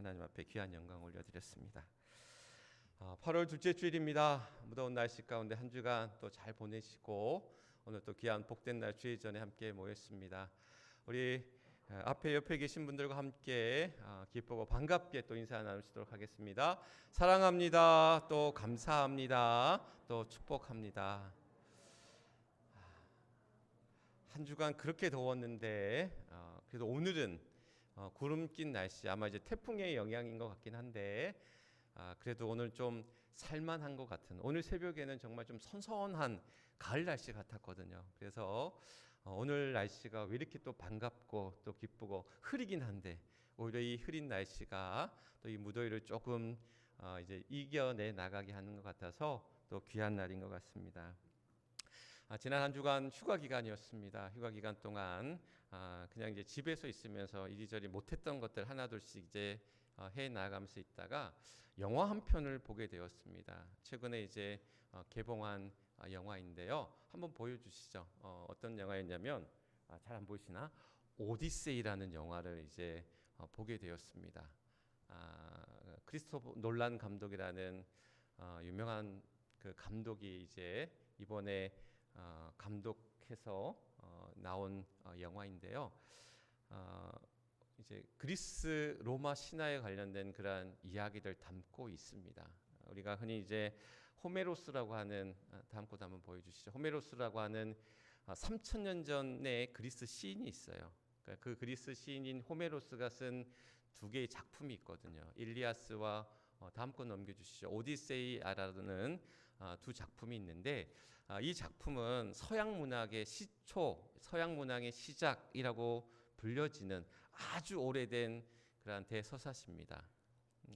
하나님 앞에 귀한 영광 올려드렸습니다. 8월 둘째 주일입니다. 무더운 날씨 가운데 한 주간 또 잘 보내시고 오늘 또 귀한 복된 날 주일 전에 함께 모였습니다. 우리 앞에 옆에 계신 분들과 함께 기쁘고 반갑게 또 인사 나누시도록 하겠습니다. 사랑합니다. 또 감사합니다. 또 축복합니다. 한 주간 그렇게 더웠는데 그래도 오늘은 구름 낀 날씨, 아마 이제 태풍의 영향인 것 같긴 한데 그래도 오늘 좀 살만한 것 같은, 오늘 새벽에는 정말 좀 선선한 가을 날씨 같았거든요. 그래서 오늘 날씨가 왜 이렇게 또 반갑고 또 기쁘고 흐리긴 한데, 오히려 이 흐린 날씨가 또 이 무더위를 조금 이제 이겨내 나가게 하는 것 같아서 또 귀한 날인 것 같습니다. 지난 한 주간 휴가 기간이었습니다. 휴가 기간 동안 그냥 이제 집에서 있으면서 이리저리 못했던 것들 하나둘씩 이제 해 나가면서 있다가 영화 한 편을 보게 되었습니다. 최근에 이제 개봉한 영화인데요. 한번 보여주시죠. 어떤 영화였냐면 잘 안 보이시나? 오디세이라는 영화를 이제 보게 되었습니다. 크리스토퍼 놀란 감독이라는 유명한 그 감독이 이제 이번에 감독해서 나온 영화인데요. 이제 그리스 로마 신화에 관련된 그러한 이야기들 담고 있습니다. 우리가 흔히 이제 호메로스라고 하는, 다음 거 한번 보여주시죠. 호메로스라고 하는 3,000년 전에 그리스 시인이 있어요. 그러니까 그 그리스 시인인 호메로스가 쓴 두 개의 작품이 있거든요. 일리아스와 다음 거 넘겨주시죠. 오디세이아라는 두 작품이 있는데 이 작품은 서양 문학의 시초, 서양 문학의 시작이라고 불려지는 아주 오래된 그런 대서사시입니다.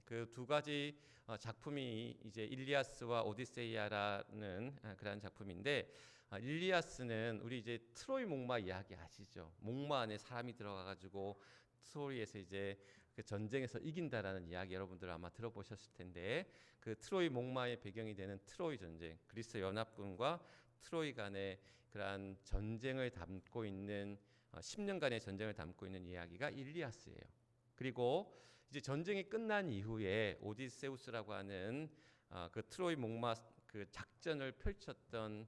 그 두 가지 작품이 이제 일리아스와 오디세이아라는 그런 작품인데, 일리아스는 우리 이제 트로이 목마 이야기 아시죠? 목마 안에 사람이 들어가가지고 트로이에서 이제 그 전쟁에서 이긴다라는 이야기 여러분들 아마 들어보셨을 텐데, 그 트로이 목마의 배경이 되는 트로이 전쟁, 그리스 연합군과 트로이 간의 그러한 전쟁을 담고 있는 10년간의 전쟁을 담고 있는 이야기가 일리아스예요. 그리고 이제 전쟁이 끝난 이후에 오디세우스라고 하는 그 트로이 목마 그 작전을 펼쳤던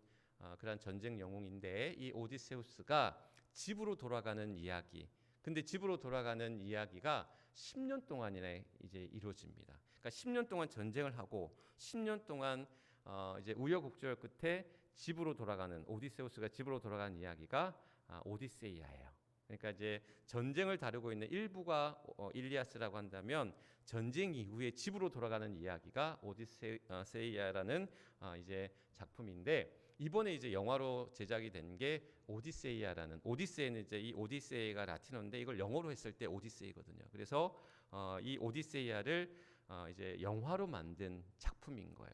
그런 전쟁 영웅인데, 이 오디세우스가 집으로 돌아가는 이야기. 근데 집으로 돌아가는 이야기가 10년 동안이나 이제 이루어집니다. 그러니까 10년 동안 전쟁을 하고 10년 동안 이제 우여곡절 끝에 집으로 돌아가는, 오디세우스가 집으로 돌아가는 이야기가 오디세이아예요. 그러니까 이제 전쟁을 다루고 있는 일부가 일리아스라고 한다면, 전쟁 이후에 집으로 돌아가는 이야기가 오디세이아라는 이제 작품인데, 이번에 이제 영화로 제작이 된 게 오디세이아라는, 오디세이는 이제 이 오디세이가 라틴어인데 이걸 영어로 했을 때 오디세이거든요. 그래서 이 오디세이아를 이제 영화로 만든 작품인 거예요.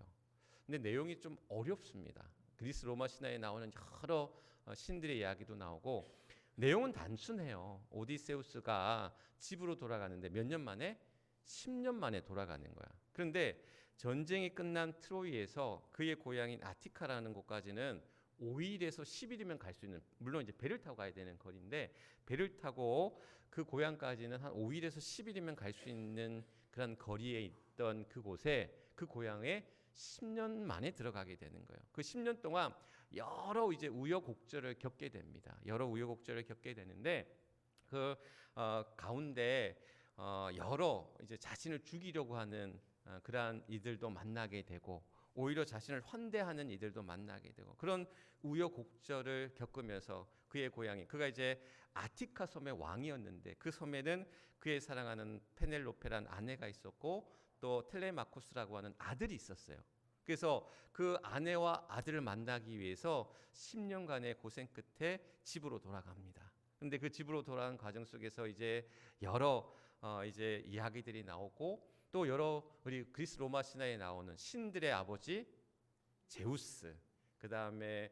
근데 내용이 좀 어렵습니다. 그리스 로마 신화에 나오는 여러 신들의 이야기도 나오고, 내용은 단순해요. 오디세우스가 집으로 돌아가는데 몇 년 만에? 10년 만에 돌아가는 거야. 그런데 전쟁이 끝난 트로이에서 그의 고향인 아티카라는 곳까지는 5일에서 10일이면 갈 수 있는, 물론 이제 배를 타고 가야 되는 거리인데, 배를 타고 그 고향까지는 한 5일에서 10일이면 갈 수 있는 그런 거리에 있던 그곳에, 그 고향에 10년 만에 들어가게 되는 거예요. 그 10년 동안 여러 이제 우여곡절을 겪게 됩니다. 여러 우여곡절을 겪게 되는데, 그 가운데 여러 이제 자신을 죽이려고 하는 그러한 이들도 만나게 되고, 오히려 자신을 환대하는 이들도 만나게 되고, 그런 우여곡절을 겪으면서 그의 고향이, 그가 이제 아티카 섬의 왕이었는데, 그 섬에는 그의 사랑하는 페넬로페라는 아내가 있었고, 또 텔레마쿠스라고 하는 아들이 있었어요. 그래서 그 아내와 아들을 만나기 위해서 10년간의 고생 끝에 집으로 돌아갑니다. 근데 그 집으로 돌아가는 과정 속에서 이제 여러 이제 이야기들이 나오고, 또 여러 우리 그리스 로마 신화에 나오는 신들의 아버지 제우스, 그 다음에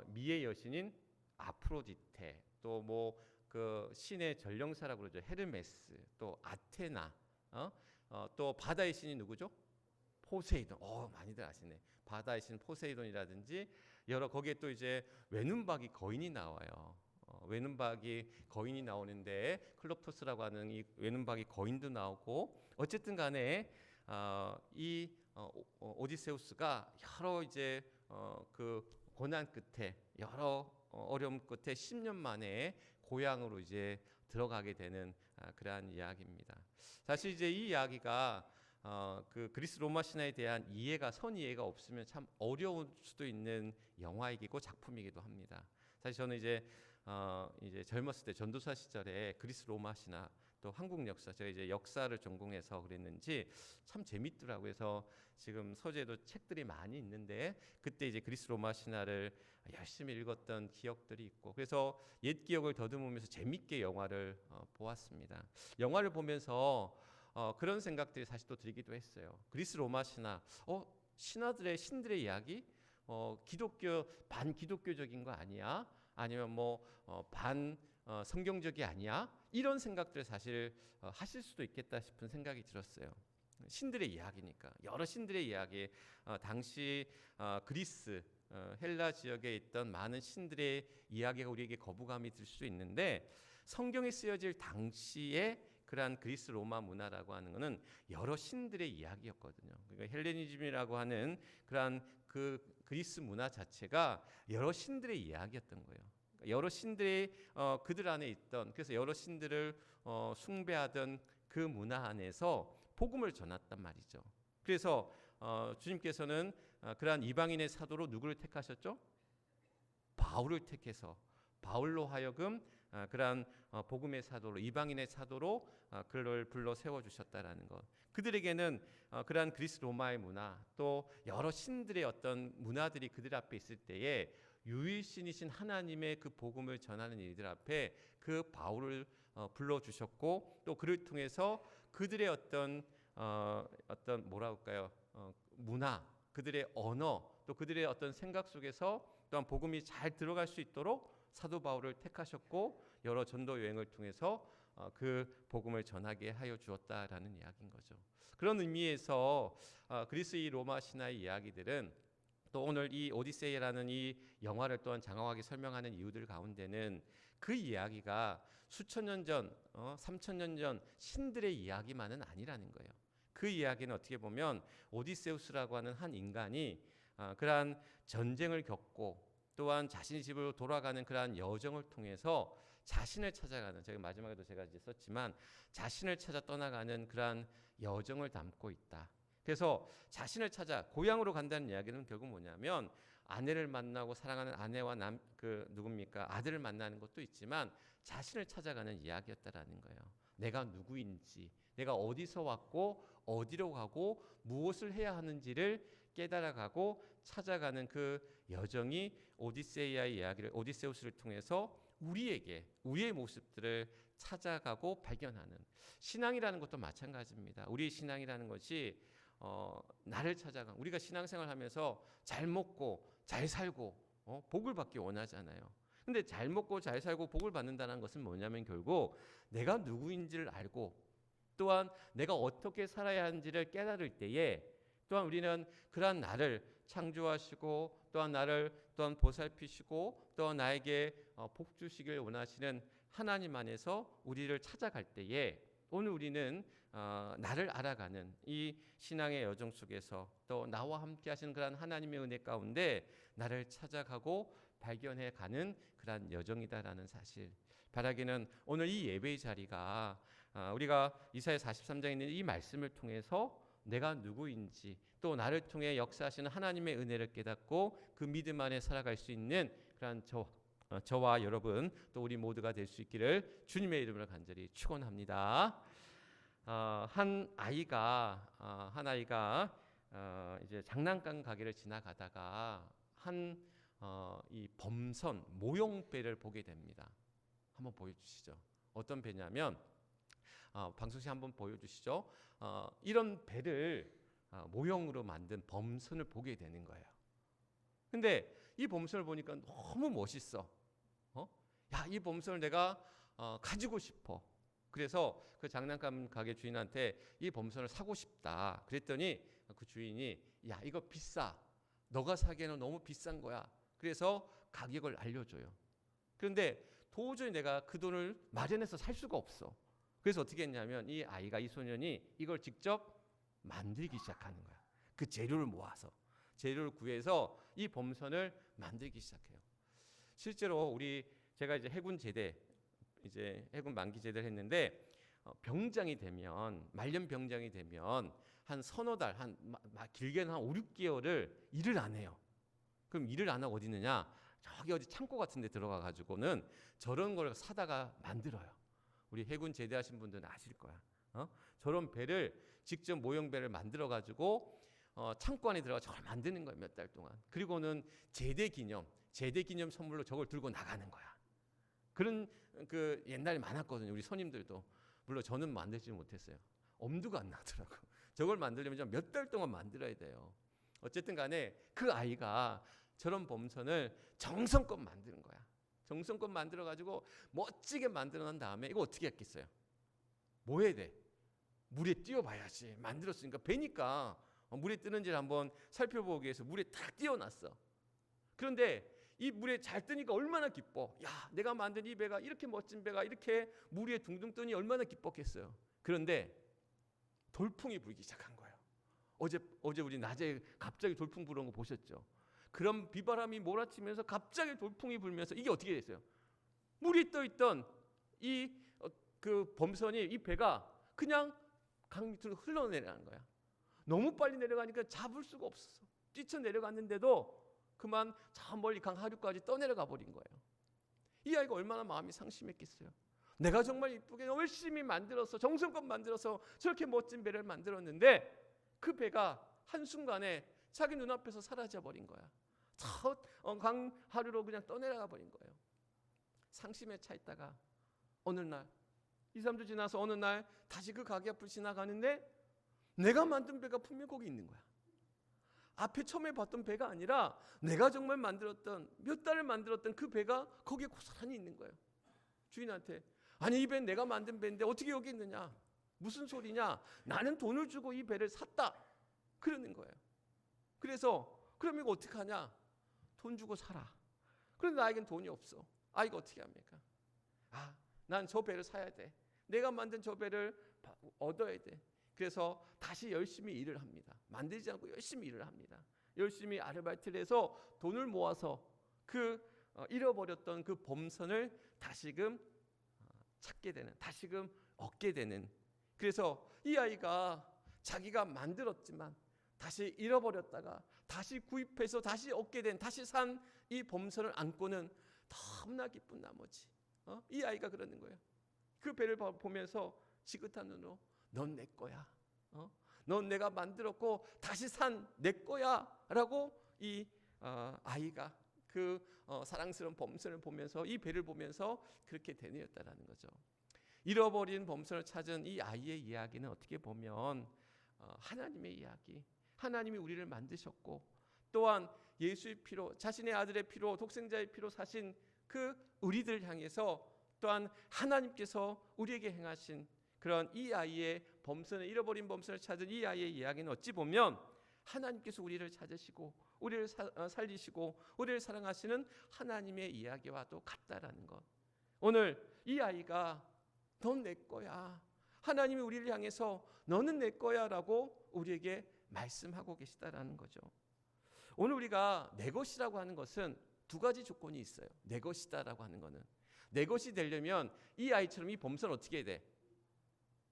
미의 여신인 아프로디테, 또 뭐 그 신의 전령사라고 그러죠, 헤르메스, 또 아테나, 또 바다의 신이 누구죠? 포세이돈. 많이들 아시네. 바다의 신 포세이돈이라든지 여러, 거기에 또 이제 외눈박이 거인이 나와요. 외눈박이 거인이 나오는데 클롭토스라고 하는 이 외눈박이 거인도 나오고 어쨌든 간에 오디세우스가 여러 이제 그 고난 끝에 여러 어려움 끝에 10년 만에 고향으로 이제 들어가게 되는 그러한 이야기입니다. 사실 이제 이 이야기가 그 그리스 로마 신화에 대한 선 이해가 없으면 참 어려울 수도 있는 영화이기도 작품이기도 합니다. 사실 저는 이제 젊었을 때 전도사 시절에 그리스 로마 신화 또 한국 역사, 제가 이제 역사를 전공해서 그랬는지 참 재밌더라고요. 그래서 지금 서재도 책들이 많이 있는데 그때 이제 그리스 로마 신화를 열심히 읽었던 기억들이 있고, 그래서 옛 기억을 더듬으면서 재밌게 영화를 보았습니다. 영화를 보면서 그런 생각들이 사실 또 들기도 했어요. 그리스 로마 신화, 신들의 이야기, 기독교 반기독교적인 거 아니야? 아니면 반 성경적이 아니야? 이런 생각들을 사실 하실 수도 있겠다 싶은 생각이 들었어요. 신들의 이야기니까, 여러 신들의 이야기, 당시 그리스 헬라 지역에 있던 많은 신들의 이야기가 우리에게 거부감이 들 수 있는데, 성경에 쓰여질 당시에 그러한 그리스 로마 문화라고 하는 것은 여러 신들의 이야기였거든요. 그러니까 헬레니즘이라고 하는 그러한 그 그리스 문화 자체가 여러 신들의 이야기였던 거예요. 여러 신들의 그들 안에 있던, 그래서 여러 신들을 숭배하던 그 문화 안에서 복음을 전했단 말이죠. 그래서 주님께서는 그러한 이방인의 사도로 누구를 택하셨죠? 바울을 택해서 바울로 하여금 그러한 복음의 사도로, 이방인의 사도로 그를 불러 세워 주셨다라는 것. 그들에게는 그러한 그리스 로마의 문화, 또 여러 신들의 어떤 문화들이 그들 앞에 있을 때에 유일신이신 하나님의 그 복음을 전하는 이들 앞에 그 바울을 불러 주셨고, 또 그를 통해서 그들의 어떤 뭐라 할까요? 문화, 그들의 언어, 또 그들의 어떤 생각 속에서 또한 복음이 잘 들어갈 수 있도록 사도 바울을 택하셨고, 여러 전도 여행을 통해서 그 복음을 전하게 하여 주었다라는 이야기인 거죠. 그런 의미에서 그리스 이 로마 신화의 이야기들은, 또 오늘 이 오디세이라는 이 영화를 또한 장황하게 설명하는 이유들 가운데는 그 이야기가 수천 년 전, 3,000년 전 신들의 이야기만은 아니라는 거예요. 그 이야기는 어떻게 보면 오디세우스라고 하는 한 인간이 그러한 전쟁을 겪고, 또한 자신의 집으로 돌아가는 그러한 여정을 통해서 자신을 찾아가는, 제가 마지막에도 제가 이제 썼지만 자신을 찾아 떠나가는 그러한 여정을 담고 있다. 그래서 자신을 찾아 고향으로 간다는 이야기는 결국 뭐냐면, 아내를 만나고 사랑하는 아내와 아들을 만나는 것도 있지만 자신을 찾아가는 이야기였다라는 거예요. 내가 누구인지, 내가 어디서 왔고 어디로 가고 무엇을 해야 하는지를 깨달아가고 찾아가는 그 여정이 오디세이아의 이야기를, 오디세우스를 통해서 우리의 모습들을 찾아가고 발견하는, 신앙이라는 것도 마찬가지입니다. 우리의 신앙이라는 것이 나를 찾아가, 우리가 신앙생활하면서 잘 먹고 잘 살고 복을 받기 원하잖아요. 근데 잘 먹고 잘 살고 복을 받는다는 것은 뭐냐면, 결국 내가 누구인지를 알고, 또한 내가 어떻게 살아야 하는지를 깨달을 때에, 또한 우리는 그러한 나를 창조하시고, 또한 나를 또한 보살피시고, 또한 나에게 복 주시길 원하시는 하나님 안에서 우리를 찾아갈 때에, 오늘 우리는 나를 알아가는 이 신앙의 여정 속에서 또 나와 함께 하시는 그러한 하나님의 은혜 가운데 나를 찾아가고 발견해 가는 그러한 여정이다라는 사실, 바라기는 오늘 이 예배의 자리가 우리가 이사야 43장에 있는 이 말씀을 통해서 내가 누구인지, 또 나를 통해 역사하시는 하나님의 은혜를 깨닫고 그 믿음 안에 살아갈 수 있는 그러한 저와 여러분, 또 우리 모두가 될 수 있기를 주님의 이름으로 간절히 축원합니다. 한 아이가 이제 장난감 가게를 지나가다가 이 범선 모형배를 보게 됩니다. 한번 보여주시죠. 어떤 배냐면, 방송시 한번 보여주시죠. 이런 배를 모형으로 만든 범선을 보게 되는 거예요. 근데 이 범선을 보니까 너무 멋있어. 야, 이 범선을 내가 가지고 싶어. 그래서 그 장난감 가게 주인한테 이 범선을 사고 싶다. 그랬더니 그 주인이, 야, 이거 비싸. 너가 사기에는 너무 비싼 거야. 그래서 가격을 알려줘요. 그런데 도저히 내가 그 돈을 마련해서 살 수가 없어. 그래서 어떻게 했냐면 이 아이가, 이 소년이 이걸 직접 만들기 시작하는 거야. 그 재료를 모아서, 재료를 구해서 이 범선을 만들기 시작해요. 실제로 제가 이제 해군 제대, 이제 해군 만기 제대를 했는데 병장이 되면, 말년 병장이 되면 한 서너 달, 길게는 한 5, 6개월을 일을 안 해요. 그럼 일을 안 하고 어디 있느냐? 저기 어디 창고 같은 데 들어가 가지고는 저런 걸 사다가 만들어요. 우리 해군 제대하신 분들은 아실 거야. 저런 배를 직접 모형 배를 만들어 가지고 창고 안에 들어가 저걸 만드는 거예요. 몇 달 동안. 그리고는 제대 기념 선물로 저걸 들고 나가는 거야. 그런 그 옛날에 많았거든요. 우리 선임들도. 물론 저는 만들지 못했어요. 엄두가 안 나더라고. 저걸 만들려면 몇 달 동안 만들어야 돼요. 어쨌든 간에 그 아이가 저런 범선을 정성껏 만드는 거야. 정성껏 만들어 가지고 멋지게 만들어 난 다음에 이거 어떻게 했겠어요? 뭐 해야 돼? 물에 띄워봐야지. 만들었으니까 배니까 물에 뜨는지를 한번 살펴보기 위해서 물에 탁 띄워놨어. 그런데 이 물에 잘 뜨니까 얼마나 기뻐. 야, 내가 만든 이 배가, 이렇게 멋진 배가 이렇게 물 위에 둥둥 뜨니 얼마나 기뻤겠어요. 그런데 돌풍이 불기 시작한 거예요. 어제 우리 낮에 갑자기 돌풍 부는 거 보셨죠? 그런 비바람이 몰아치면서 갑자기 돌풍이 불면서 이게 어떻게 됐어요? 물이 떠 있던 그 범선이, 이 배가 그냥 강 밑으로 흘러내려가는 거야. 너무 빨리 내려가니까 잡을 수가 없었어. 뛰쳐 내려갔는데도 그만 저 멀리 강 하류까지 떠내려가 버린 거예요. 이 아이가 얼마나 마음이 상심했겠어요. 내가 정말 이쁘게 열심히 만들어서, 정성껏 만들어서 저렇게 멋진 배를 만들었는데 그 배가 한순간에 자기 눈앞에서 사라져 버린 거야. 저 강 하류로 그냥 떠내려가 버린 거예요. 상심에 차 있다가 어느 날, 2, 3주 지나서 어느 날 다시 그 가게 앞을 지나가는데 내가 만든 배가 분명 거기 있는 거야. 앞에 처음에 봤던 배가 아니라 내가 정말 만들었던, 몇 달을 만들었던 그 배가 거기에 고스란히 있는 거예요. 주인한테, 아니 이 배는 내가 만든 배인데 어떻게 여기 있느냐? 무슨 소리냐? 나는 돈을 주고 이 배를 샀다. 그러는 거예요. 그래서 그럼 이거 어떻게 하냐? 돈 주고 사라. 그런데 나에겐 돈이 없어. 이거 어떻게 합니까? 난 저 배를 사야 돼. 내가 만든 저 배를 얻어야 돼. 그래서 다시 열심히 일을 합니다. 만들지 않고 열심히 일을 합니다. 열심히 아르바이트를 해서 돈을 모아서 그 잃어버렸던 그 범선을 다시금 찾게 되는, 다시금 얻게 되는. 그래서 이 아이가 자기가 만들었지만 다시 잃어버렸다가 다시 구입해서 다시 얻게 된, 다시 산 이 범선을 안고는 너무나 기쁜 나머지 이 아이가 그러는 거예요. 그 배를 보면서 지긋한 눈으로, 넌 내 거야. 넌 내가 만들었고 다시 산 내 거야 라고 이 아이가 그 사랑스러운 범선을 보면서, 이 배를 보면서 그렇게 되뇌었다라는 거죠. 잃어버린 범선을 찾은 이 아이의 이야기는 어떻게 보면 하나님의 이야기, 하나님이 우리를 만드셨고 또한 예수의 피로, 자신의 아들의 피로, 독생자의 피로 사신 그 우리들 향해서 또한 하나님께서 우리에게 행하신 그런 이 아이의 범선을, 잃어버린 범선을 찾은 이 아이의 이야기는 어찌 보면 하나님께서 우리를 찾으시고 우리를 살리시고 우리를 사랑하시는 하나님의 이야기와도 같다라는 것. 오늘 이 아이가 넌 내 거야, 하나님이 우리를 향해서 너는 내 거야 라고 우리에게 말씀하고 계시다라는 거죠. 오늘 우리가 내 것이라고 하는 것은 두 가지 조건이 있어요. 내 것이다라고 하는 거는, 내 것이 되려면 이 아이처럼 이 범선 어떻게 해야 돼?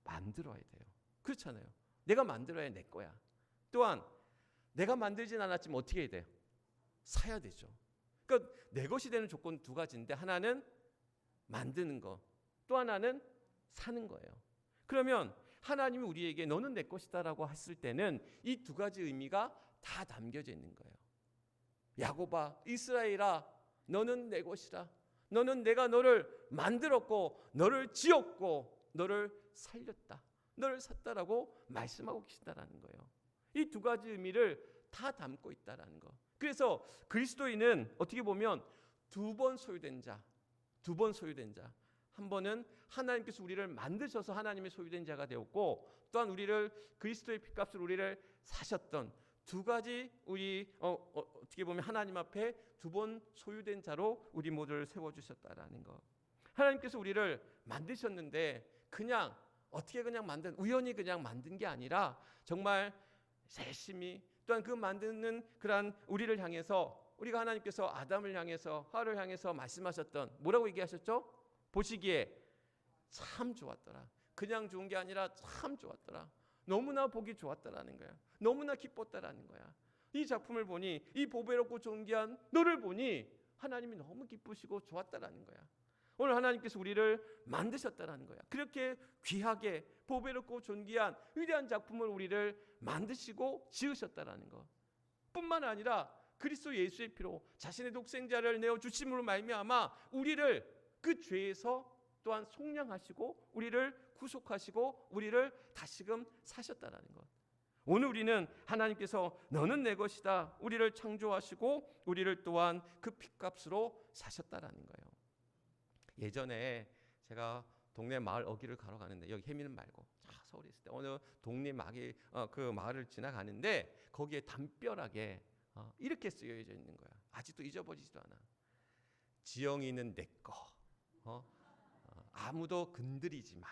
만들어야 돼요. 그렇잖아요. 내가 만들어야 내 거야. 또한 내가 만들진 않았지만 어떻게 해야 돼요? 사야 되죠. 그러니까 내 것이 되는 조건 두 가지인데, 하나는 만드는 거, 또 하나는 사는 거예요. 그러면 하나님이 우리에게 너는 내 것이다라고 했을 때는 이 두 가지 의미가 다 담겨져 있는 거예요. 야곱아, 이스라엘아, 너는 내 것이라. 너는 내가 너를 만들었고 너를 지었고 너를 살렸다, 너를 샀다라고 말씀하고 계신다라는 거예요. 이 두 가지 의미를 다 담고 있다라는 거. 그래서 그리스도인은 어떻게 보면 두 번 소유된 자, 두 번 소유된 자. 한 번은 하나님께서 우리를 만드셔서 하나님의 소유된 자가 되었고, 또한 우리를 그리스도의 피값으로 우리를 사셨던 두 가지, 우리 어떻게 보면 하나님 앞에 두 번 소유된 자로 우리 모두를 세워주셨다라는 것. 하나님께서 우리를 만드셨는데 그냥 어떻게 그냥 우연히 그냥 만든 게 아니라 정말 세심히 또한 그 만드는 그러한 우리를 향해서 우리가 하나님께서 아담을 향해서 하와를 향해서 말씀하셨던 뭐라고 얘기하셨죠? 보시기에 참 좋았더라. 그냥 좋은 게 아니라 참 좋았더라. 너무나 보기 좋았다라는 거야. 너무나 기뻤다라는 거야. 이 작품을 보니 이 보배롭고 존귀한 너를 보니 하나님이 너무 기쁘시고 좋았다라는 거야. 오늘 하나님께서 우리를 만드셨다라는 거야. 그렇게 귀하게 보배롭고 존귀한 위대한 작품을 우리를 만드시고 지으셨다라는 것 뿐만 아니라 그리스도 예수의 피로 자신의 독생자를 내어 주심으로 말미암아 우리를 그 죄에서 또한 속량하시고 우리를 구속하시고 우리를 다시금 사셨다라는 것. 오늘 우리는 하나님께서 너는 내 것이다 우리를 창조하시고 우리를 또한 그 핏값으로 사셨다라는 거예요. 예전에 제가 동네 마을 어귀를 가러 가는데 여기 해미는 말고 서울에 있을 때 어느 동네 그 마을을 지나가는데 거기에 담벼락에 이렇게 쓰여져 있는 거야. 아직도 잊어버리지도 않아. 지영이는 내 거. 아무도 건드리지 마.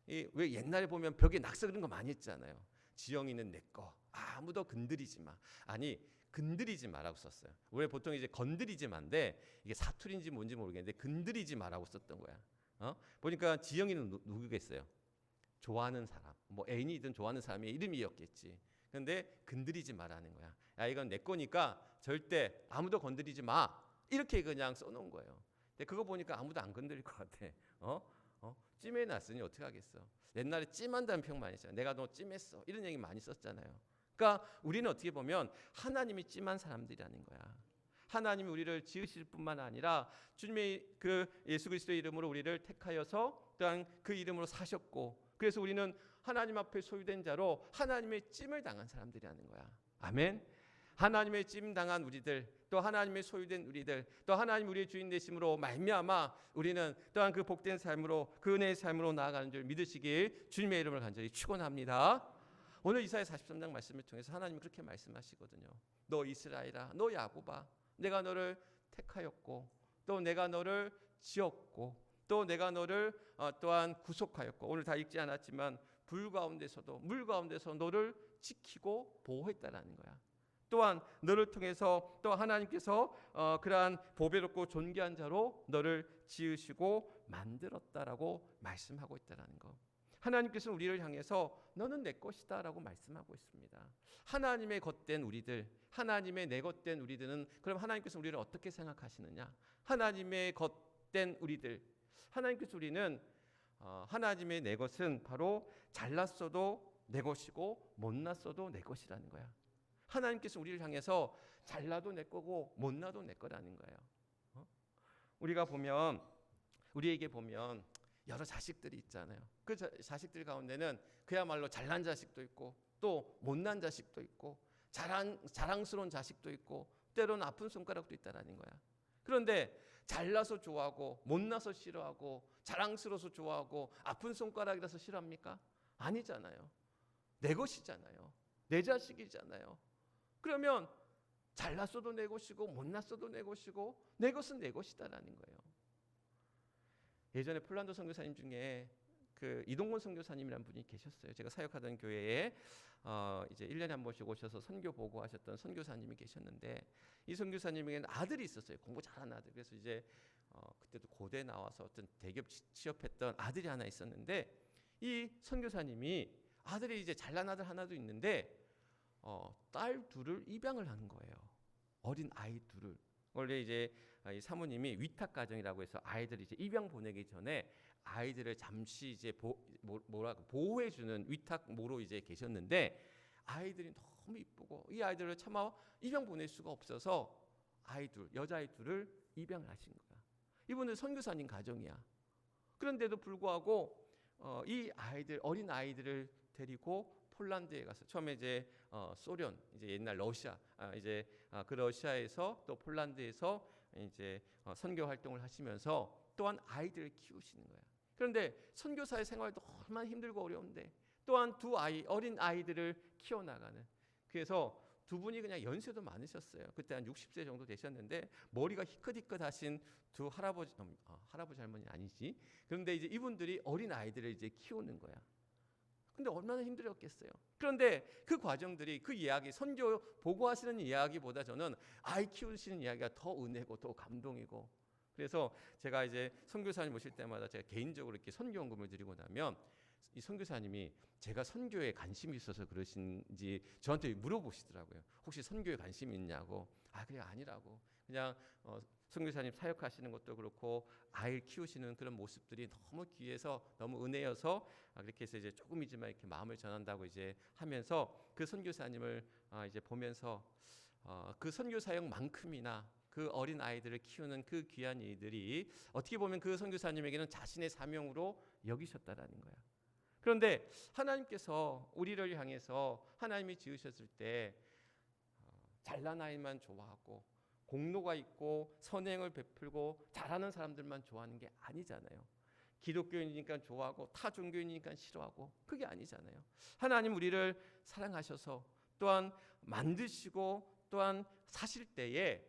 왜 옛날에 보면 벽에 낙서 그런 거 많이 했잖아요. 지영이는 내 거. 아무도 건드리지 마. 아니 건드리지 마라고 썼어요. 왜 보통 이제 건드리지 마인데 이게 사투리인지 뭔지 모르겠는데 건드리지 마라고 썼던 거야. 보니까 지영이는 누구겠어요? 좋아하는 사람, 뭐 애인이든 좋아하는 사람의 이름이었겠지. 그런데 건드리지 마라는 거야. 야 이건 내 거니까 절대 아무도 건드리지 마. 이렇게 그냥 써놓은 거예요. 근데 그거 보니까 아무도 안 건드릴 것 같아. 찜해 놨으니 어떻게 하겠어? 옛날에 찜한다는 표현 많이 했잖아요. 내가 너 찜했어. 이런 얘기 많이 썼잖아요. 그러니까 우리는 어떻게 보면 하나님이 찜한 사람들이라는 거야. 하나님이 우리를 지으실 뿐만 아니라 주님의 그 예수 그리스도의 이름으로 우리를 택하여서 또한 그 이름으로 사셨고 그래서 우리는 하나님 앞에 소유된 자로 하나님의 찜을 당한 사람들이라는 거야. 아멘. 하나님의 찜 당한 우리들 또 하나님의 소유된 우리들 또 하나님 우리의 주인 되심으로 말미암아 우리는 또한 그 복된 삶으로 그 은혜의 삶으로 나아가는 줄 믿으시길 주님의 이름을 간절히 축원합니다. 오늘 이사야 43장 말씀을 통해서 하나님이 그렇게 말씀하시거든요. 너 이스라엘아, 너 야곱아, 내가 너를 택하였고 또 내가 너를 지었고 또 내가 너를 또한 구속하였고 오늘 다 읽지 않았지만 불 가운데서도 물 가운데서 너를 지키고 보호했다라는 거야. 또한 너를 통해서 또 하나님께서 그러한 보배롭고 존귀한 자로 너를 지으시고 만들었다라고 말씀하고 있다라는 거. 하나님께서는 우리를 향해서 너는 내 것이다 라고 말씀하고 있습니다. 하나님의 것된 우리들, 하나님의 내 것된 우리들은 그럼 하나님께서 우리를 어떻게 생각하시느냐? 하나님의 것된 우리들, 하나님께서 우리는 하나님의 내 것은 바로 잘났어도 내 것이고 못났어도 내 것이라는 거야. 하나님께서 우리를 향해서 잘나도 내 거고 못나도 내 거라는 거예요. 우리에게 보면 여러 자식들이 있잖아요. 그 자식들 가운데는 그야말로 잘난 자식도 있고 또 못난 자식도 있고 자랑스러운 자식도 있고 때로는 아픈 손가락도 있다라는 거야. 그런데 잘나서 좋아하고 못나서 싫어하고 자랑스러워서 좋아하고 아픈 손가락이라서 싫어합니까? 아니잖아요. 내 것이잖아요. 내 자식이잖아요. 그러면 잘났어도 내 것이고 못났어도 내 것이고 내 것은 내 것이다라는 거예요. 예전에 폴란드 선교사님 중에 그 이동건 선교사님이라는 분이 계셨어요. 제가 사역하던 교회에 이제 1년에 한 번씩 오셔서 선교 보고하셨던 선교사님이 계셨는데 이 선교사님에게는 아들이 있었어요. 공부 잘하는 아들. 그래서 이제 그때도 고대 나와서 어떤 대기업 취업했던 아들이 하나 있었는데 이 선교사님이 아들이 이제 잘난 아들 하나도 있는데 딸 둘을 입양을 하는 거예요. 어린 아이 둘을. 원래 이제 이 사모님이 위탁 가정이라고 해서 아이들을 이제 입양 보내기 전에 아이들을 잠시 이제 보호해 주는 위탁모로 이제 계셨는데 아이들이 너무 이쁘고 이 아이들을 차마 입양 보낼 수가 없어서 여자아이 둘을 입양을 하신 거야. 이분은 선교사님 가정이야. 그런데도 불구하고 이 어린 아이들을 데리고 폴란드에 가서 처음에 이제 소련 이제 옛날 러시아 그 러시아에서 또 폴란드에서 이제 선교 활동을 하시면서 또한 아이들을 키우시는 거야. 그런데 선교사의 생활도 얼마나 힘들고 어려운데 또한 어린 아이들을 키워나가는. 그래서 두 분이 그냥 연세도 많으셨어요. 그때 한 60세 정도 되셨는데 머리가 희끗희끗하신 두 할아버지, 할아버지 할머니 아니지. 그런데 이제 이분들이 어린 아이들을 이제 키우는 거야. 근데 얼마나 힘들었겠어요. 그런데 그 과정들이, 그 이야기, 선교 보고하시는 이야기보다 저는 아이 키우시는 이야기가 더 은혜고 더 감동이고, 그래서 제가 이제 선교사님 모실 때마다 제가 개인적으로 이렇게 선교원금을 드리고 나면 이 선교사님이 제가 선교에 관심이 있어서 그러신지 저한테 물어보시더라고요. 혹시 선교에 관심이 있냐고. 그래 아니라고. 그냥 선교사님 사역하시는 것도 그렇고 아이를 키우시는 그런 모습들이 너무 귀해서 너무 은혜여서 그렇게 해서 이제 조금이지만 이렇게 마음을 전한다고 이제 하면서 그 선교사님을 이제 보면서 그 선교 사역만큼이나 그 어린 아이들을 키우는 그 귀한 일들이 어떻게 보면 그 선교사님에게는 자신의 사명으로 여기셨다라는 거야. 그런데 하나님께서 우리를 향해서 하나님이 지으셨을 때 잘난 아이만 좋아하고 공로가 있고 선행을 베풀고 잘하는 사람들만 좋아하는 게 아니잖아요. 기독교인이니까 좋아하고 타 종교인이니까 싫어하고, 그게 아니잖아요. 하나님 우리를 사랑하셔서 또한 만드시고 또한 사실 때에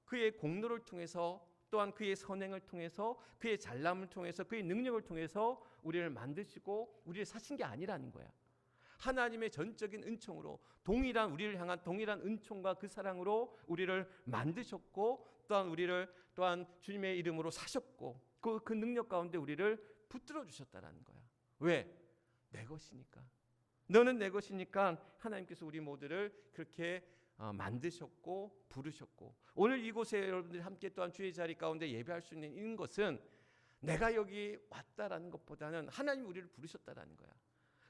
그의 공로를 통해서 또한 그의 선행을 통해서 그의 잘남을 통해서 그의 능력을 통해서 우리를 만드시고 우리를 사신 게 아니라는 거야. 하나님의 전적인 은총으로 동일한 우리를 향한 동일한 은총과 그 사랑으로 우리를 만드셨고 또한 우리를 또한 주님의 이름으로 사셨고 그 능력 가운데 우리를 붙들어 주셨다라는 거야. 왜? 내 것이니까. 너는 내 것이니까 하나님께서 우리 모두를 그렇게 만드셨고 부르셨고, 오늘 이곳에 여러분들이 함께 또한 주의 자리 가운데 예배할 수 있는 것은 내가 여기 왔다라는 것보다는 하나님 우리를 부르셨다라는 거야.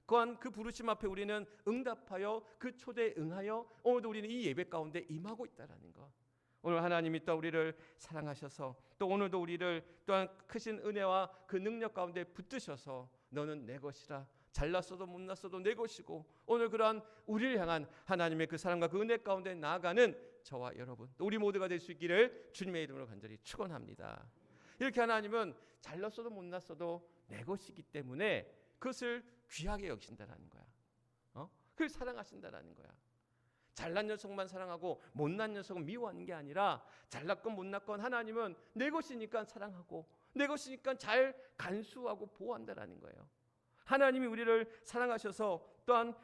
또한 그 부르심 앞에 우리는 응답하여 그 초대에 응하여 오늘도 우리는 이 예배 가운데 임하고 있다라는 거. 오늘 하나님이 또 우리를 사랑하셔서 또 오늘도 우리를 또한 크신 은혜와 그 능력 가운데 붙드셔서 너는 내 것이라, 잘났어도 못났어도 내 것이고, 오늘 그러한 우리를 향한 하나님의 그 사랑과 그 은혜 가운데 나아가는 저와 여러분, 또 우리 모두가 될 수 있기를 주님의 이름으로 간절히 축원합니다. 이렇게 하나님은 잘났어도 못났어도 내 것이기 때문에 그것을 귀하게 여기신다라는 거야. 그걸 사랑하신다라는 거야. 잘난 녀석만 사랑하고 못난 녀석은 미워하는 게 아니라 잘났건 못났건 하나님은 내 것이니까 사랑하고 내 것이니까 잘 간수하고 보호한다라는 거예요. 하나님이 우리를 사랑하셔서 또한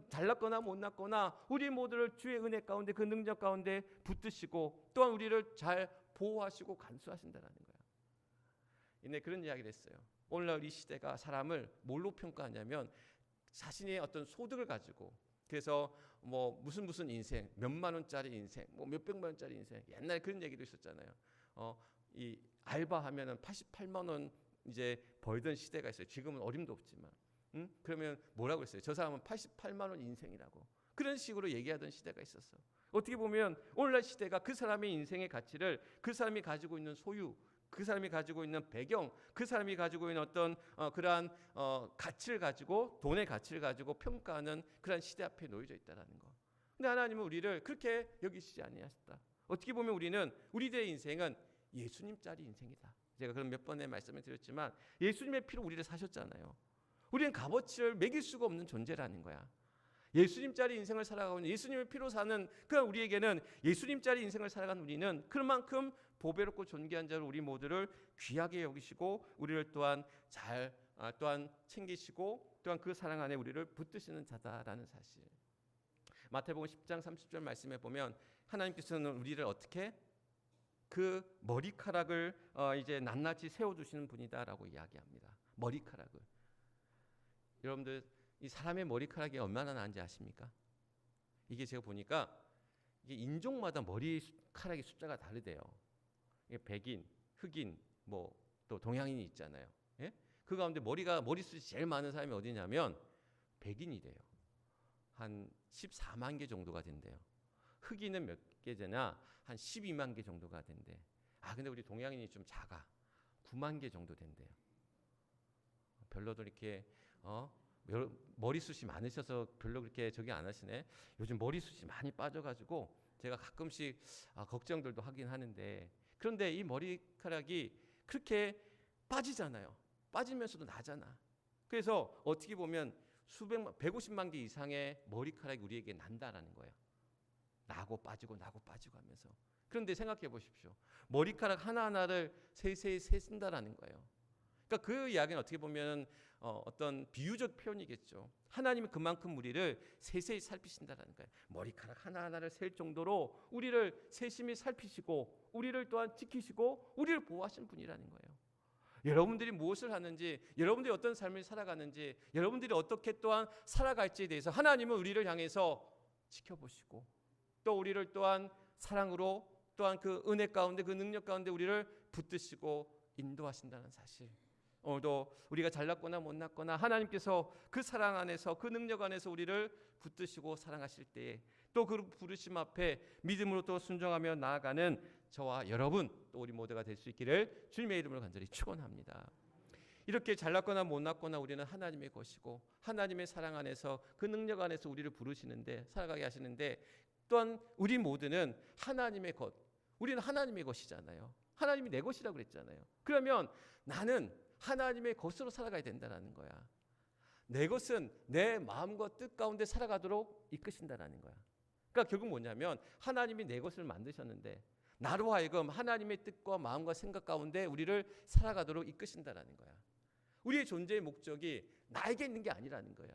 잘났거나 못났거나 우리 모두를 주의 은혜 가운데 그 능력 가운데 붙드시고 또한 우리를 잘 보호하시고 간수하신다라는 거야. 근데 그런 이야기를 했어요. 오늘날 이 시대가 사람을 뭘로 평가하냐면 자신의 어떤 소득을 가지고, 그래서 뭐 무슨 인생, 몇만 원짜리 인생, 뭐 몇백만 원짜리 인생, 옛날에 그런 얘기도 있었잖아요. 이 알바하면은 88만 원 이제 벌던 시대가 있어요. 지금은 어림도 없지만, 그러면 뭐라고 했어요? 저 사람은 88만 원 인생이라고. 그런 식으로 얘기하던 시대가 있었어. 어떻게 보면 오늘날 시대가 그 사람의 인생의 가치를 그 사람이 가지고 있는 소유, 그 사람이 가지고 있는 배경, 그 사람이 가지고 있는 어떤 그러한 가치를 가지고, 돈의 가치를 가지고 평가하는 그러한 시대 앞에 놓여져 있다라는 거. 근데 하나님은 우리를 그렇게 여기시지 아니하셨다. 어떻게 보면 우리는 우리들의 인생은 예수님짜리 인생이다. 제가 그런 몇 번의 말씀을 드렸지만 예수님의 피로 우리를 사셨잖아요. 우리는 값어치를 매길 수가 없는 존재라는 거야. 예수님짜리 인생을 살아가고 있는, 예수님의 피로 사는 그런 우리에게는, 예수님짜리 인생을 살아가는 우리는 그만큼 보배롭고 존귀한 자로 우리 모두를 귀하게 여기시고 우리를 또한 또한 챙기시고 또한 그 사랑 안에 우리를 붙드시는 자다라는 사실. 마태복음 10장 30절 말씀에 보면 하나님께서는 우리를 어떻게 그 머리카락을 이제 낱낱이 세워두시는 분이다라고 이야기합니다. 머리카락을. 여러분들 이 사람의 머리카락이 얼마나 나는지 아십니까? 이게 제가 보니까 이게 인종마다 머리카락의 숫자가 다르대요. 이게 백인, 흑인, 뭐 또 동양인이 있잖아요. 예? 그 가운데 머리숱이 제일 많은 사람이 어디냐면 백인이래요. 한 14만 개 정도가 된대요. 흑인은 몇 개 되나? 한 12만 개 정도가 된대. 근데 우리 동양인이 좀 작아. 9만 개 정도 된대요. 별로도 이렇게 머리숱이 많으셔서 별로 그렇게 저기 안 하시네. 요즘 머리숱이 많이 빠져가지고 제가 가끔씩 걱정들도 하긴 하는데, 그런데 이 머리카락이 그렇게 빠지잖아요. 빠지면서도 나잖아. 그래서 어떻게 보면 수백만 150만 개 이상의 머리카락이 우리에게 난다라는 거예요. 나고 빠지고 하면서. 그런데 생각해 보십시오. 머리카락 하나하나를 세세히 세신다라는 거예요. 그러니까 그 이야기는 어떻게 보면 어떤 비유적 표현이겠죠. 하나님이 그만큼 우리를 세세히 살피신다라는 거예요. 머리카락 하나하나를 셀 정도로 우리를 세심히 살피시고 우리를 또한 지키시고 우리를 보호하시는 분이라는 거예요. 여러분들이 무엇을 하는지, 여러분들이 어떤 삶을 살아가는지, 여러분들이 어떻게 또한 살아갈지에 대해서 하나님은 우리를 향해서 지켜보시고 또 우리를 또한 사랑으로 또한 그 은혜 가운데 그 능력 가운데 우리를 붙드시고 인도하신다는 사실. 오늘도 우리가 잘났거나 못났거나 하나님께서 그 사랑 안에서 그 능력 안에서 우리를 붙드시고 사랑하실 때에 또 그 부르심 앞에 믿음으로 또 순종하며 나아가는 저와 여러분 또 우리 모두가 될 수 있기를 주님의 이름으로 간절히 축원합니다. 이렇게 잘났거나 못났거나 우리는 하나님의 것이고 하나님의 사랑 안에서 그 능력 안에서 우리를 부르시는데 살아가게 하시는데 또한 우리 모두는 하나님의 것, 우리는 하나님의 것이잖아요. 하나님이 내 것이라고 그랬잖아요. 그러면 나는 하나님의 것으로 살아가야 된다는 거야. 내 것은 내 마음과 뜻 가운데 살아가도록 이끄신다는 거야. 그러니까 결국 뭐냐면 하나님이 내 것을 만드셨는데 나로 하여금 하나님의 뜻과 마음과 생각 가운데 우리를 살아가도록 이끄신다는 거야. 우리의 존재의 목적이 나에게 있는 게 아니라는 거야.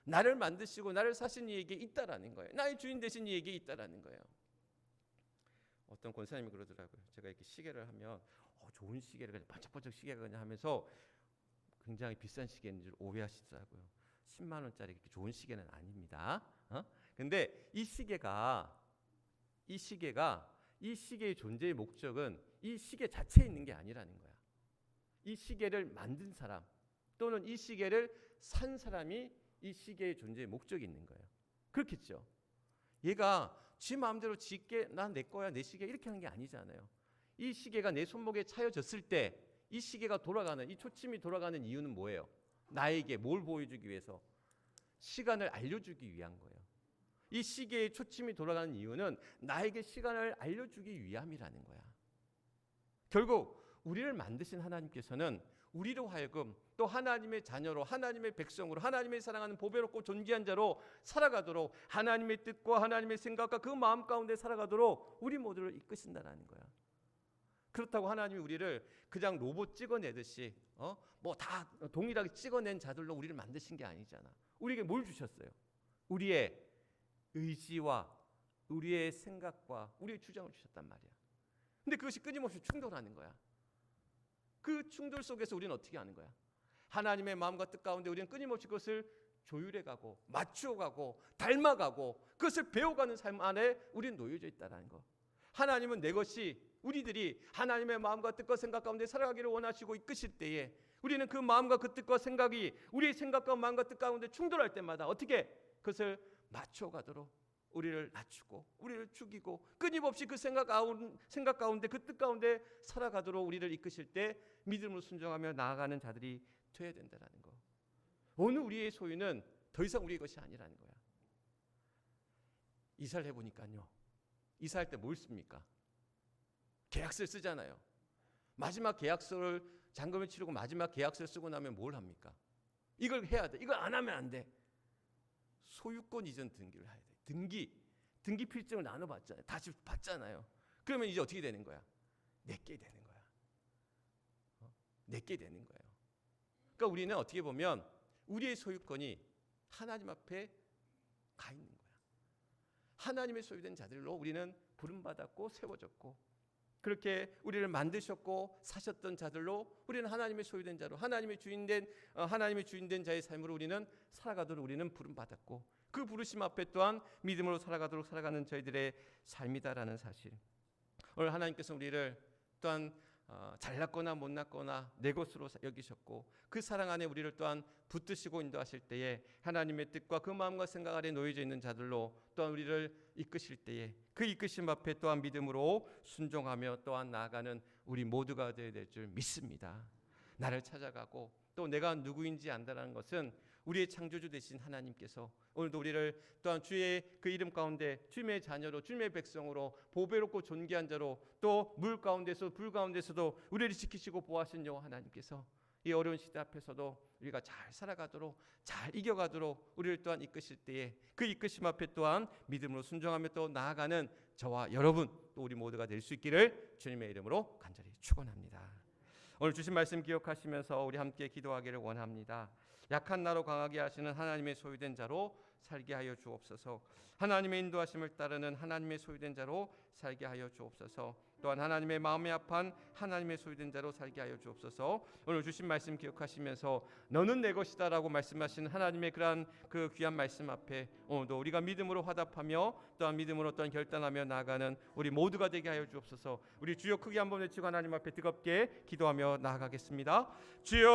나를 만드시고 나를 사신 이에게 있다라는 거예요. 나의 주인 되신 이에게 있다라는 거예요. 어떤 권사님이 그러더라고요. 제가 이렇게 시계를 하면 좋은 시계를 반짝반짝 시계가 그냥 하면서 굉장히 비싼 시계인 줄 오해하시더라고요. 10만 원짜리 그렇게 좋은 시계는 아닙니다. 근데 이 시계의 존재의 목적은 이 시계 자체에 있는 게 아니라는 거야. 이 시계를 만든 사람 또는 이 시계를 산 사람이 이 시계의 존재의 목적이 있는 거예요. 그렇겠죠. 얘가 지 마음대로 지게 난 내 거야 내 시계 이렇게 하는 게 아니잖아요. 이 시계가 내 손목에 차여졌을 때 이 시계가 돌아가는 이 초침이 돌아가는 이유는 뭐예요? 나에게 뭘 보여주기 위해서? 시간을 알려주기 위한 거예요. 이 시계의 초침이 돌아가는 이유는 나에게 시간을 알려주기 위함이라는 거야. 결국 우리를 만드신 하나님께서는 우리로 하여금 또 하나님의 자녀로 하나님의 백성으로 하나님의 사랑하는 보배롭고 존귀한 자로 살아가도록 하나님의 뜻과 하나님의 생각과 그 마음 가운데 살아가도록 우리 모두를 이끄신다는 거야. 그렇다고 하나님이 우리를 그냥 로봇 찍어내듯이 뭐 다 동일하게 찍어낸 자들로 우리를 만드신 게 아니잖아. 우리에게 뭘 주셨어요? 우리의 의지와 우리의 생각과 우리의 주장을 주셨단 말이야. 근데 그것이 끊임없이 충돌하는 거야. 그 충돌 속에서 우리는 어떻게 하는 거야? 하나님의 마음과 뜻 가운데 우리는 끊임없이 그것을 조율해가고 맞추어가고 닮아가고 그것을 배워가는 삶 안에 우리는 놓여져 있다는 거. 하나님은 내 것이 우리들이 하나님의 마음과 뜻과 생각 가운데 살아가기를 원하시고 이끄실 때에 우리는 그 마음과 그 뜻과 생각이 우리의 생각과 마음과 뜻 가운데 충돌할 때마다 어떻게 그것을 맞춰가도록 우리를 낮추고 우리를 죽이고 끊임없이 그 생각 가운데 그 뜻 가운데 살아가도록 우리를 이끄실 때 믿음으로 순종하며 나아가는 자들이 되어야 된다는 거. 오늘 우리의 소유는 더 이상 우리의 것이 아니라는 거야. 이사를 해보니까요. 이사할 때 뭘 씁니까? 계약서를 쓰잖아요. 마지막 계약서를 잔금을 치르고 마지막 계약서를 쓰고 나면 뭘 합니까? 이걸 해야 돼. 이걸 안 하면 안 돼. 소유권 이전 등기를 해야 돼. 등기 필증을 나눠봤잖아요. 다시 받잖아요. 그러면 이제 어떻게 되는 거야? 내게 되는 거야. 내게 되는 거예요. 그러니까 우리는 어떻게 보면 우리의 소유권이 하나님 앞에 가 있는 거야. 하나님의 소유된 자들로 우리는 부름받았고 세워졌고 그렇게 우리를 만드셨고 사셨던 자들로 우리는 하나님의 소유된 자로 하나님의 주인된 자의 삶으로 우리는 살아가도록 우리는 부름받았고 그 부르심 앞에 또한 믿음으로 살아가도록 살아가는 저희들의 삶이다라는 사실. 오늘 하나님께서 우리를 또한 잘났거나 못났거나 내 것으로 여기셨고 그 사랑 안에 우리를 또한 붙드시고 인도하실 때에 하나님의 뜻과 그 마음과 생각 아래 놓여져 있는 자들로 또한 우리를 이끄실 때에 그 이끄심 앞에 또한 믿음으로 순종하며 또한 나아가는 우리 모두가 되어야 될 줄 믿습니다. 나를 찾아가고 또 내가 누구인지 안다라는 것은 우리의 창조주 되신 하나님께서 오늘도 우리를 또한 주의 그 이름 가운데 주님의 자녀로 주님의 백성으로 보배롭고 존귀한 자로 또 물 가운데서 불 가운데서도 우리를 지키시고 보호하신 여호와 하나님께서 이 어려운 시대 앞에서도 우리가 잘 살아가도록, 잘 이겨가도록 우리를 또한 이끄실 때에 그 이끄심 앞에 또한 믿음으로 순종하며 또 나아가는 저와 여러분, 또 우리 모두가 될 수 있기를 주님의 이름으로 간절히 축원합니다. 오늘 주신 말씀 기억하시면서 우리 함께 기도하기를 원합니다. 약한 나로 강하게 하시는 하나님의 소유된 자로 살게 하여 주옵소서. 하나님의 인도하심을 따르는 하나님의 소유된 자로 살게 하여 주옵소서. 또한 하나님의 마음에 합한 하나님의 소유된 자로 살게 하여 주옵소서. 오늘 주신 말씀 기억하시면서 너는 내 것이다라고 말씀하신 하나님의 그러한 그 귀한 말씀 앞에 오늘도 우리가 믿음으로 화답하며 또한 믿음으로 또한 결단하며 나아가는 우리 모두가 되게 하여 주옵소서. 우리 주여 크게 한번 외치고 하나님 앞에 뜨겁게 기도하며 나아가겠습니다. 주여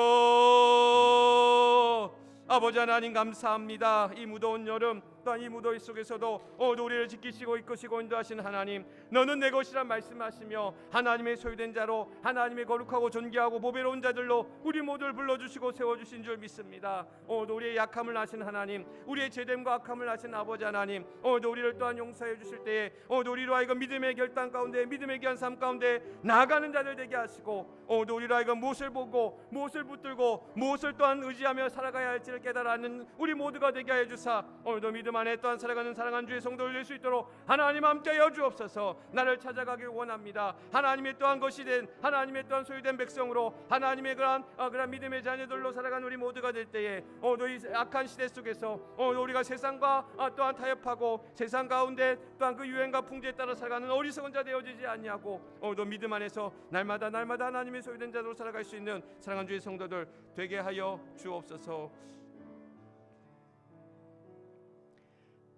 아버지 하나님 감사합니다. 이 무더운 여름 또한 이 무더위 속에서도 우리를 지키시고 이끄시고 인도하시는 하나님, 너는 내 것이라 말씀하시며 하나님의 소유된 자로 하나님의 거룩하고 존귀하고 보배로운 자들로 우리 모두를 불러주시고 세워주신 줄 믿습니다. 우리의 약함을 아신 하나님, 우리의 죄됨과 악함을 아신 아버지 하나님, 우리를 또한 용서해 주실 때에 우리로 하여금 믿음의 결단 가운데 믿음의 귀한 삶 가운데 나아가는 자들 되게 하시고 우리로 하여금 무엇을 보고 무엇을 붙들고 무엇을 또한 의지하며 살아가야 할지를 깨달아는 우리 모두가 되게 하여 주사 오늘도 믿음 안에 또한 살아가는 사랑하는 주의 성도를 될 수 있도록 하나님 함께 하여 주옵소서. 나를 찾아가길 원합니다. 하나님의 또한 것이 된 하나님의 또한 소유된 백성으로 하나님의 그러한 믿음의 자녀들로 살아가는 우리 모두가 될 때에 이 악한 시대 속에서 우리가 세상과 또한 타협하고 세상 가운데 또한 그 유행과 풍조에 따라 살아가는 어리석은 자 되어지지 않냐고 또 믿음 안에서 날마다 하나님의 소유된 자로 살아갈 수 있는 사랑하는 주의 성도들 되게 하여 주옵소서.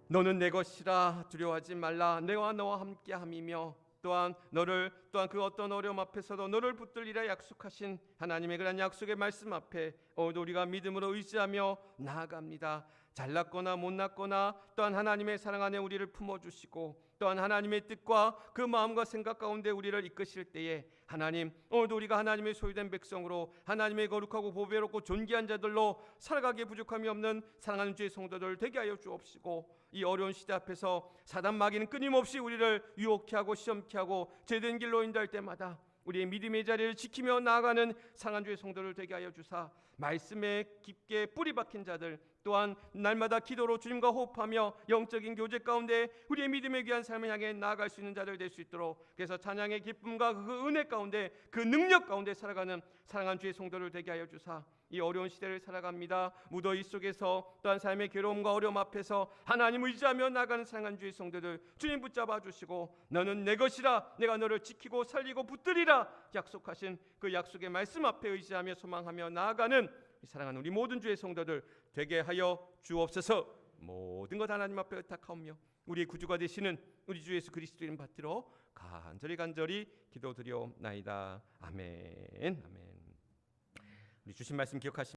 너는 내 것이라 두려워하지 말라. 내가 너와 함께함이며 또한 너를 또한 그 어떤 어려움 앞에서도 너를 붙들리라 약속하신 하나님의 그런 약속의 말씀 앞에 우리가 믿음으로 의지하며 나아갑니다. 잘났거나 못났거나 또한 하나님의 사랑 안에 우리를 품어주시고 또한 하나님의 뜻과 그 마음과 생각 가운데 우리를 이끄실 때에 하나님 오늘도 우리가 하나님의 소유된 백성으로 하나님의 거룩하고 보배롭고 존귀한 자들로 살아가기에 부족함이 없는 사랑하는 주의 성도들 되게 하여 주옵시고 이 어려운 시대 앞에서 사단 마귀는 끊임없이 우리를 유혹케 하고 시험케 하고 제된 길로 인도할 때마다 우리의 믿음의 자리를 지키며 나아가는 사랑하는 주의 성도를 되게 하여 주사 말씀에 깊게 뿌리 박힌 자들 또한 날마다 기도로 주님과 호흡하며 영적인 교제 가운데 우리의 믿음의 귀한 삶을 향해 나아갈 수 있는 자들 될 수 있도록 그래서 찬양의 기쁨과 그 은혜 가운데 그 능력 가운데 살아가는 사랑하는 주의 성도를 되게 하여 주사 이 어려운 시대를 살아갑니다. 무더위 속에서 또한 삶의 괴로움과 어려움 앞에서 하나님을 의지하며 나아가는 사랑하는 주의 성도들 주님 붙잡아 주시고 너는 내 것이라 내가 너를 지키고 살리고 붙들리라 약속하신 그 약속의 말씀 앞에 의지하며 소망하며 나아가는 사랑하는 우리 모든 주의 성도들 되게 하여 주옵소서. 모든 것 하나님 앞에 의탁하오며 우리의 구주가 되시는 우리 주 예수 그리스도 이름 받들어 간절히 기도드리옵나이다. 아멘. 우리 주신 말씀 기억하시